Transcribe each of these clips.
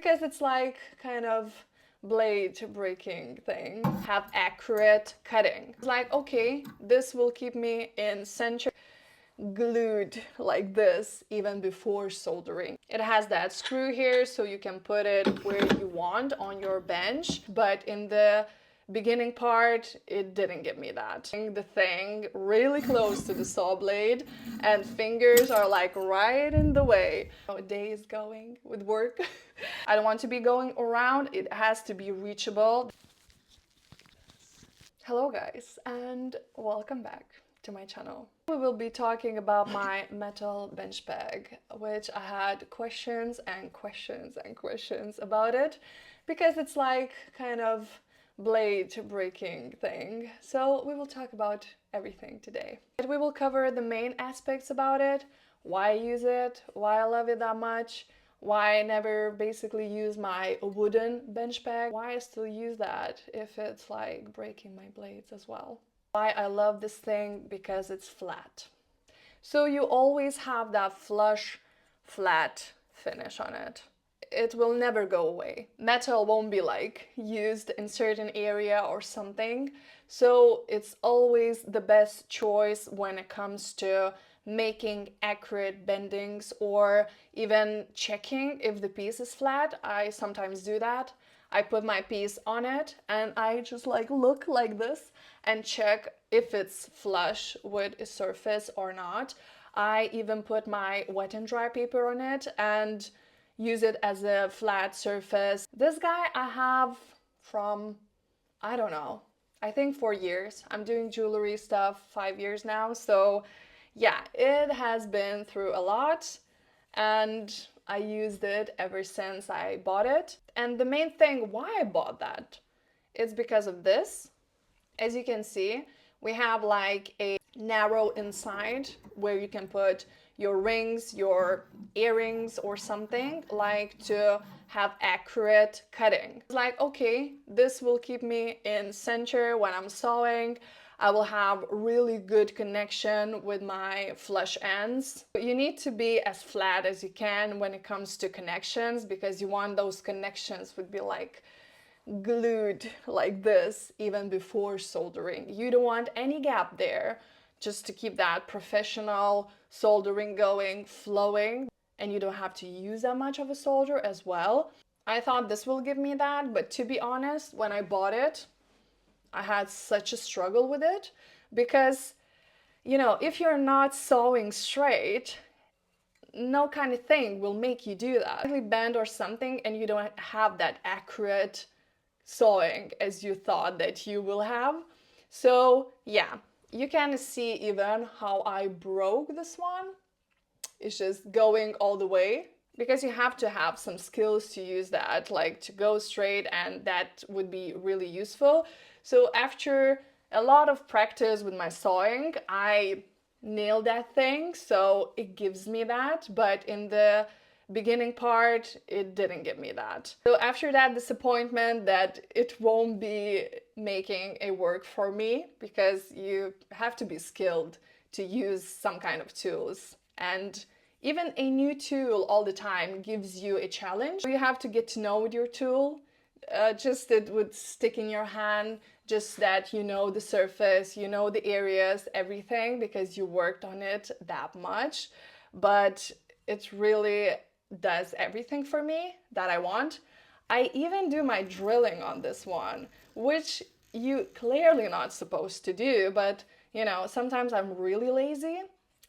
because it's like kind of blade breaking thing. Have accurate cutting. It's like, okay, this will keep me in center, glued like this even before soldering. It has that screw here so you can put it where you want on your bench, but in the beginning part it didn't give me that. The thing really close to the saw blade and fingers are like right in the way. A day is going with work. I don't want to be going around, it has to be reachable. Hello guys and welcome back to my channel. We will be talking about my metal bench bag, which I had questions and questions and questions about it because it's like kind of blade breaking thing. So we will talk about everything today. We will cover the main aspects about it, why I use it, why I love it that much, why I never basically use my wooden bench bag, why I still use that if it's like breaking my blades as well. Why I love this thing, because it's flat. So you always have that flush, flat finish on it. It will never go away. Metal won't be like used in certain area or something. So it's always the best choice when it comes to making accurate bendings or even checking if the piece is flat. I sometimes do that. I put my piece on it and I just like look like this and check if it's flush with a surface or not. I even put my wet and dry paper on it and use it as a flat surface. This guy I have from, I don't know, I think 4 years. I'm doing jewelry stuff 5 years now. So yeah, it has been through a lot and I used it ever since I bought it. And the main thing why I bought that is because of this. As you can see, we have like a narrow inside where you can put your rings, your earrings or something, like to have accurate cutting. It's like, okay, this will keep me in center when I'm sewing. I will have really good connection with my flush ends. You need to be as flat as you can when it comes to connections because you want those connections would be like glued like this even before soldering. You don't want any gap there, just to keep that professional soldering going, flowing, and you don't have to use that much of a solder as well. I thought this will give me that, but to be honest, when I bought it, I had such a struggle with it because, you know, if you're not sewing straight, no kind of thing will make you do that. Bend or something and you don't have that accurate sewing as you thought that you will have. So yeah, you can see even how I broke this one. It's just going all the way because you have to have some skills to use that, like to go straight, and that would be really useful. So after a lot of practice with my sewing, I nailed that thing, so it gives me that, but in the beginning part it didn't give me that. So after that disappointment that it won't be making a work for me, because you have to be skilled to use some kind of tools, and even a new tool all the time gives you a challenge. You have to get to know with your tool, just it would stick in your hand, just that you know the surface, you know the areas, everything, because you worked on it that much. But it really does everything for me that I want. I even do my drilling on this one, which you clearly not supposed to do, but you know, sometimes I'm really lazy,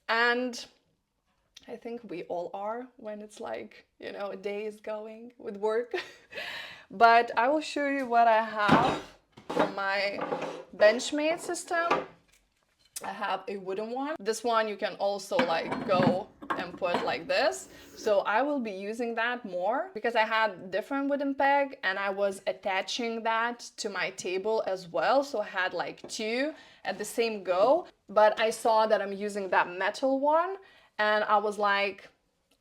and I think we all are when it's like, you know, a day is going with work. But I will show you what I have from my Benchmade system. I have a wooden one. This one you can also like go and put like this. So I will be using that more because I had different wooden peg and I was attaching that to my table as well. So I had like two at the same go, but I saw that I'm using that metal one and I was like,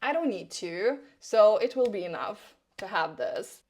I don't need to, so it will be enough to have this.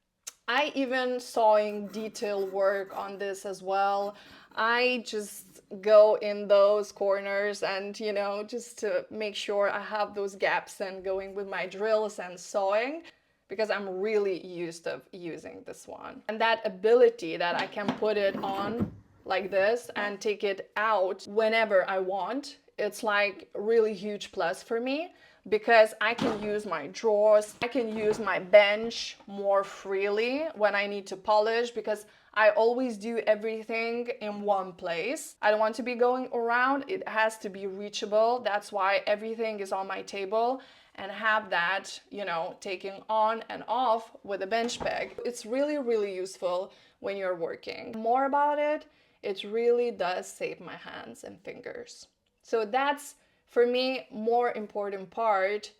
I even sewing detail work on this as well. I just go in those corners and, you know, just to make sure I have those gaps and going with my drills and sewing. because I'm really used to using this one. And that ability that I can put it on like this and take it out whenever I want, it's like a really huge plus for me, because I can use my drawers, I can use my bench more freely when I need to polish, because I always do everything in one place. I don't want to be going around, it has to be reachable. That's why everything is on my table, and have that, you know, taking on and off with a bench peg. It's really, really useful when you're working. More about it, it really does save my hands and fingers. So that's, for me, more important part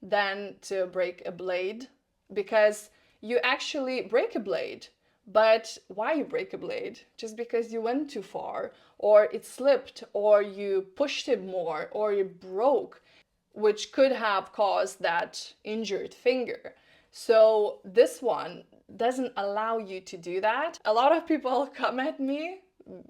than to break a blade, because you actually break a blade. But why you break a blade? Just because you went too far, or it slipped, or you pushed it more, or it broke, which could have caused that injured finger. So this one doesn't allow you to do that. A lot of people come at me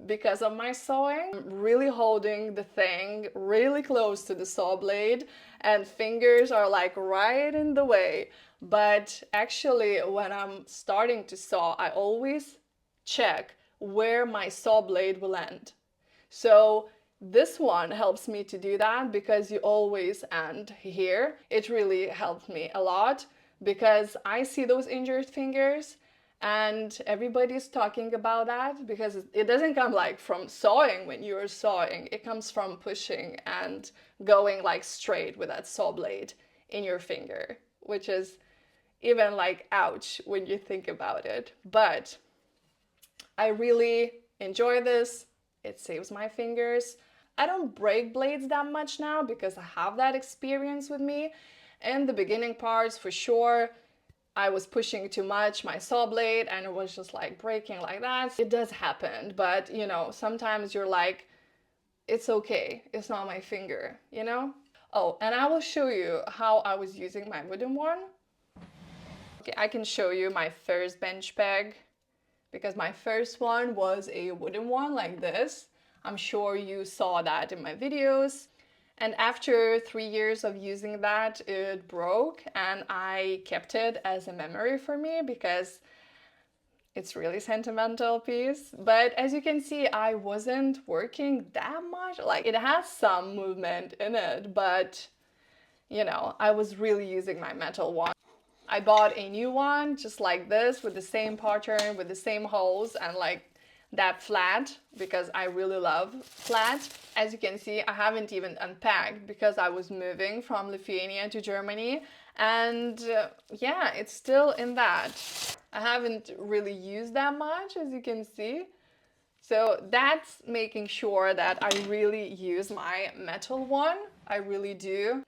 because of my sawing. I'm really holding the thing really close to the saw blade, and fingers are like right in the way. But actually, when I'm starting to saw, I always check where my saw blade will end. So this one helps me to do that, because you always end here. It really helped me a lot, because I see those injured fingers and everybody's talking about that, because it doesn't come like from sawing when you're sawing. It comes from pushing and going like straight with that saw blade in your finger, which is even like ouch when you think about it. But I really enjoy this. It saves my fingers. I don't break blades that much now because I have that experience with me. In the beginning parts, for sure, I was pushing too much my saw blade and it was just like breaking like that. It does happen, but you know, sometimes you're like, it's okay, it's not my finger, you know? Oh, and I will show you how I was using my wooden one. Okay, I can show you my first bench peg, because my first one was a wooden one like this. I'm sure you saw that in my videos. And after 3 years of using that, it broke, and I kept it as a memory for me because it's really sentimental piece. But as you can see, I wasn't working that much. Like, it has some movement in it, but you know, I was really using my metal one. I bought a new one just like this, with the same pattern, with the same holes, and like that flat, because I really love flat. As you can see, I haven't even unpacked because I was moving from Lithuania to Germany, and yeah, it's still in that. I haven't really used that much, as you can see. So that's making sure that I really use my metal one. I really do.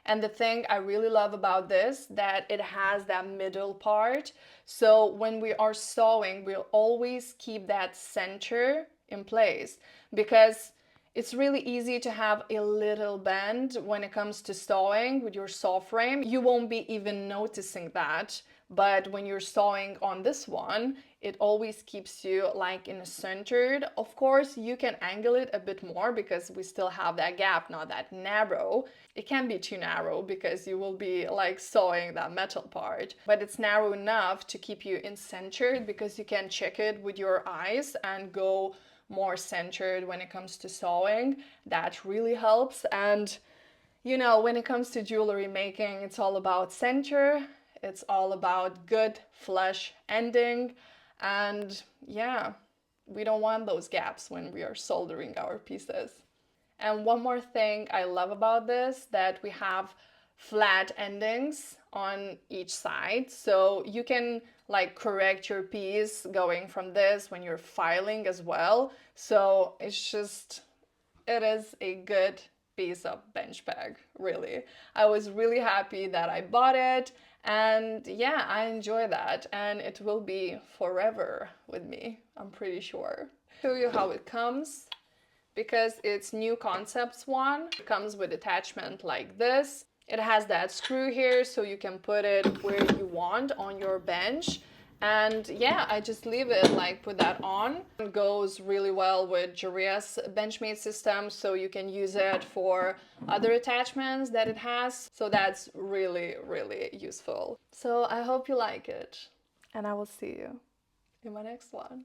And the thing I really love about this, that it has that middle part. So when we are sewing, we'll always keep that center in place, because it's really easy to have a little bend when it comes to sewing with your saw frame. You won't be even noticing that. But when you're sewing on this one, it always keeps you like in a centered. Of course, you can angle it a bit more because we still have that gap, not that narrow. It can be too narrow because you will be like sewing that metal part, but it's narrow enough to keep you in centered, because you can check it with your eyes and go more centered when it comes to sewing. That really helps. And you know, when it comes to jewelry making, it's all about center. It's all about good flush ending, and yeah, we don't want those gaps when we are soldering our pieces. And one more thing I love about this, that we have flat endings on each side, so you can like correct your piece going from this when you're filing as well. So it's just, it is a good piece of bench peg, really. I was really happy that I bought it, and yeah, I enjoy that, and it will be forever with me, I'm pretty sure. Show you how it comes, because it's New Concepts one. It comes with attachment like this. It has that screw here, so you can put it where you want on your bench, And yeah, I just leave it, like put that on. It goes really well with Jaria's Benchmade system, so you can use it for other attachments that it has. So that's really, really useful. So I hope you like it, and I will see you in my next one.